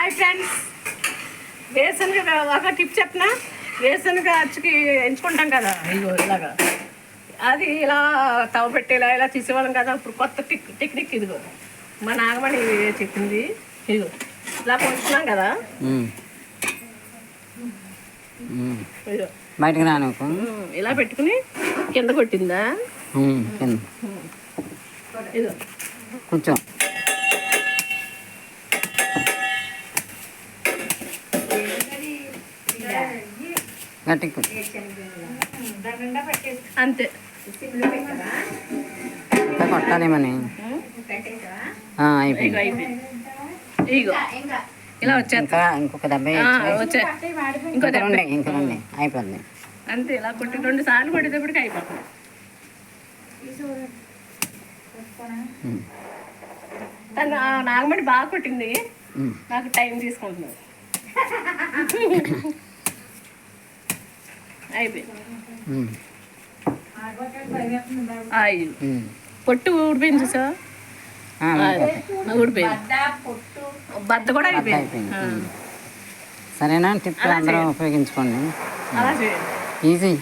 Hi friends, వేరుశనగ ఒక tip చెప్పిన. వేరుశనగ అచ్చుకి ఎంచుకుంటాం కదా, ఇగో ఇలాగా అది ఇలా తవ్వ పెట్టి ఇలా తీసేవాళ్ళం కదా. ఇప్పుడు కొత్త టెక్నిక్ ఇదిగో మా నాగమణి చెప్పింది. ఇదిగో ఇలా పోస్తున్నాం కదా, ఇదిగో బయటకు రాను ఇలా పెట్టుకుని కింద కొట్టిందా, ఇదిగో కొంచెం గట్టి అంతే. కొట్టాలేమని అయిపోయింది. ఇగో ఇలా వచ్చేస్తా. ఇంకొక దెబ్బ ఇంకో దెబ్బ ఇంకా అయిపోయింది. అంతే. ఇలా కొట్టి 2 సార్లు కొట్టేటప్పటికి అయిపోతుంది. తను నాగమణి బాగా కొట్టింది, నాకు టైం తీసుకుంటున్నాను. అయిపోయింది. పొట్టు ఊడిపోయింది చూసా, ఊడిపోయింది. బద్ద కూడా అయిపోయింది. సరేనా టిప్ అందరూ ఉపయోగించుకోండి. అలా చేయండి. ఈజీ.